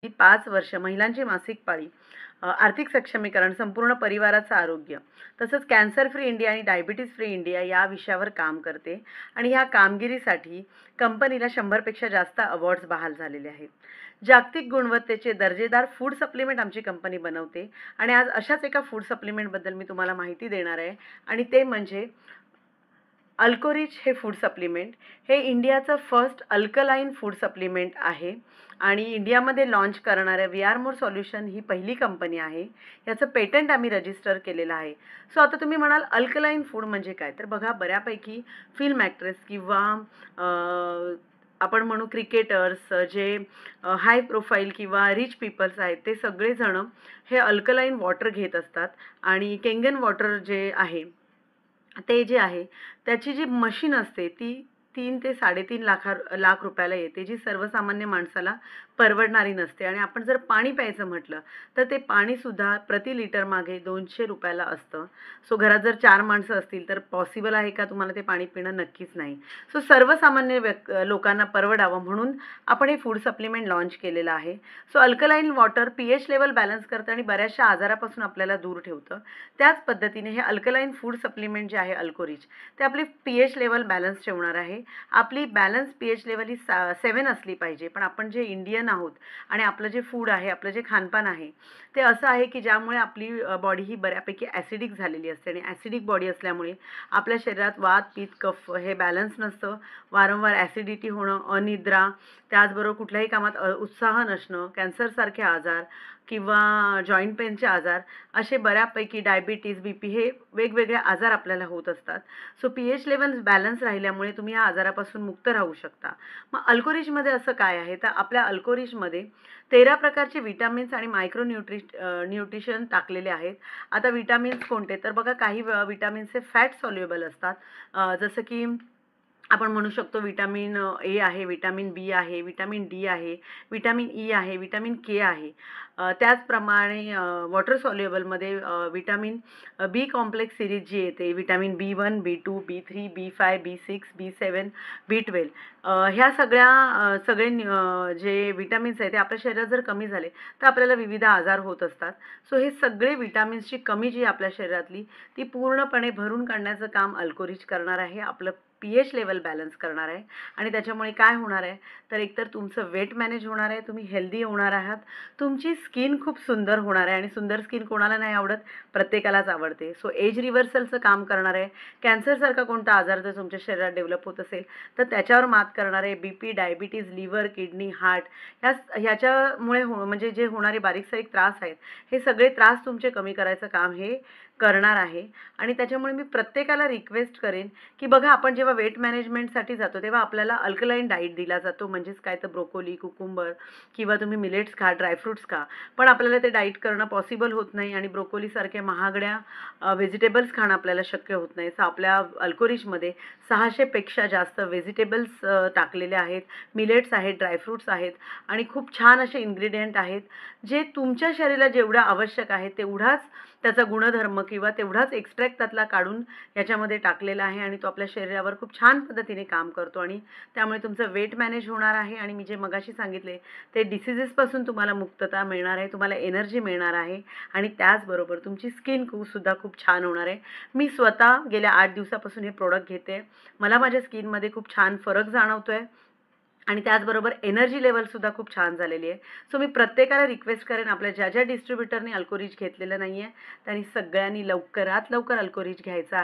5 वर्ष महिलांची मासिक पाळी, आर्थिक सक्षमीकरण, संपूर्ण परिवाराचं आरोग्य, तसंच कॅन्सर फ्री इंडिया आणि डायबिटीज फ्री इंडिया या विषयावर काम करते आणि ह्या कामगिरीसाठी कंपनीला 100 पेक्षा जास्त अवॉर्ड्स बहाल झालेले आहेत. जागतिक गुणवत्तेचे दर्जेदार फूड सप्लिमेंट आमची कंपनी बनवते आणि आज अशाच एका फूड सप्लिमेंटबद्दल मी तुम्हाला माहिती देणार आहे आणि ते म्हणजे अल्कोरिच हे फूड सप्लिमेंट. हे इंडियाचं फर्स्ट अल्कलाईन फूड सप्लिमेंट आहे आणि इंडियामध्ये लॉन्च करणाऱ्या वी आर मोर सोल्युशन ही पहिली कंपनी आहे. याचं पेटंट आम्ही रजिस्टर केलेलं आहे. सो आता तुम्ही म्हणाल अल्कलाईन फूड म्हणजे काय? तर बघा, बऱ्यापैकी फिल्म ॲक्ट्रेस किंवा आपण म्हणू क्रिकेटर्स, जे हाय प्रोफाईल किंवा रिच पीपल्स आहेत, ते सगळेजण हे अल्कलाईन वॉटर घेत असतात आणि केंगन वॉटर जे आहे ते जे आहे त्याची जी मशीन असते ती 3 ते 3.5 लाख रुपयाला येते, जी सर्वसामान्य माणसाला परवडणारी नसते. आणि आपण जर पाणी प्यायचं म्हटलं तर ते पाणीसुद्धा प्रति लिटर मागे 200 रुपयाला असतं. सो घरात जर 4 माणसं असतील तर पॉसिबल आहे का तुम्हाला ते पाणी पिणं? नक्कीच नाही. सो सर्वसामान्य लोकांना परवडावं म्हणून आपण हे फूड सप्लिमेंट लॉन्च केलेलं आहे. So alkaline water pH level balance करतं आणि बऱ्याचशा आजारापासून आपल्याला दूर ठेवतं. त्याच पद्धतीने हे अल्कलाईन फूड सप्लिमेंट जे आहे अल्कोरिच, ते आपली पीएच लेवल बॅलन्स ठेवणार आहे. आपली बॅलन्स पीएच लेवल ही 7 असली पाहिजे. पण आपण जे इंडियन आहोत आणि आपलं जे फूड आहे, आपलं जे खानपान आहे ते असं आहे की ज्यामुळे आपली बॉडी ही बऱ्यापैकी ॲसिडिक झालेली असते आणि ॲसिडिक बॉडी असल्यामुळे आपल्या शरीरात वात, पित्त, कफ हे बॅलन्स नसतं. वारंवार ॲसिडिटी होणं, अनिद्रा, त्याचबरोबर कुठल्याही कामात उत्साह नसणं, कॅन्सरसारखे आजार किंवा जॉईंट पेनचे आजार, असे बऱ्यापैकी डायबिटीज, बीपी हे वेगवेगळे आजार आपल्याला होत असतात. सो पीएच लेवल बॅलन्स राहिल्यामुळे तुम्ही या आजारापासून मुक्त राहू शकता. मग अल्कोरिचमध्ये असं काय आहे? तर आपल्या अल्कोरिचमध्ये 13 प्रकारचे विटामिन्स आणि मायक्रो न्यूट्रिशन टाकलेले आहेत. आता विटामिन्स कोणते? तर बघा, काही विटामिन्स हे फॅट सॉल्युबल असतात. जसं की आपण म्हणू शकतो विटामिन ए आहे, विटामिन बी आहे, विटामिन डी आहे, विटामिन ई आहे, विटामिन के आहे. त्याचप्रमाणे वॉटर सॉल्युबलमध्ये विटामिन बी कॉम्प्लेक्स सिरीज जी येते, vitamin B1, B2, B3, B5, B6, B7, B12, ह्या जे विटामिन्स आहेत ते आपल्या शरीरात जर कमी झाले तर आपल्याला विविध आजार होत असतात. सो हे सगळे विटामिन्सची कमी जी आपल्या शरीरातली ती पूर्णपणे भरून काढण्याचं काम अल्कोरिच करणार आहे. आपलं पीएच लेवल बॅलन्स करणार आहे आणि त्याच्यामुळे काय होणार आहे? तर एकतर तुमचं वेट मॅनेज होणार आहे, तुम्ही हेल्दी होणार आहात, तुमची स्किन खूप सुंदर होणार आहे आणि सुंदर स्किन कोणाला नाही आवडत? प्रत्येकालाच आवडते. सो एज रिव्हर्सलचं काम करणार आहे. कॅन्सरसारखा कोणता आजार जर तुमच्या शरीरात डेव्हलप होत असेल तर त्याच्यावर मात करणार आहे. BP, diabetes, liver, kidney, heart ह्याच्यामुळे म्हणजे जे होणारे बारीक-सारीक त्रास आहेत, हे सगळे त्रास तुमचे कमी करायचं काम हे करणार आहे. आणि त्याच्यामुळे मी प्रत्येकाला रिक्वेस्ट करेन की बघा, आपण जेव्हा वेट मॅनेजमेंटसाठी जातो तेव्हा आपल्याला अल्कलाईन डाईट दिला जातो, म्हणजेच काय तर ब्रोकोली, कुकुंबर किंवा तुम्ही मिलेट्स खा, ड्रायफ्रुट्स खा. पण आपल्याला ते डाईट करणं पॉसिबल होत नाही आणि ब्रोकोलीसारख्या महागड्या व्हेजिटेबल्स खाणं आपल्याला शक्य होत नाही. सो आपल्या अल्कोरिचमध्ये 600 पेक्षा जास्त व्हेजिटेबल्स टाकलेले आहेत, मिलेट्स आहेत, ड्रायफ्रुट्स आहेत आणि खूप छान असे इन्ग्रेडियंट आहेत, जे तुमच्या शरीराला जेवढं आवश्यक आहे तेवढाच त्याचा गुणधर्म किंवा तेवढाच एक्स्ट्रॅक्ट त्यातला काढून याच्यामध्ये टाकलेला आहे आणि तो आपल्या शरीरावर खूप छान पद्धतीने काम करतो आणि त्यामुळे तुमचं वेट मॅनेज होणार आहे आणि मी जे मगाशी सांगितले ते डिसीजेसपासून तुम्हाला मुक्तता मिळणार आहे, तुम्हाला एनर्जी मिळणार आहे आणि त्याचबरोबर तुमची स्किन सुद्धा खूप छान होणार आहे. मी स्वतः गेल्या 8 दिवसापासून हे प्रोडक्ट घेते. मला माझ्या स्किनमध्ये खूप छान फरक जाणवतोय आणि त्याचबरोबर एनर्जी लेवलसुद्धा खूप छान झालेली आहे. सो मी प्रत्येकाला रिक्वेस्ट करेन, आपल्या ज्या डिस्ट्रीब्युटरने अल्कोरिच घेतलेलं नाही आहे त्यांनी सगळ्यांनी लवकरात लवकर अल्कोरिच घ्यायचं आहे.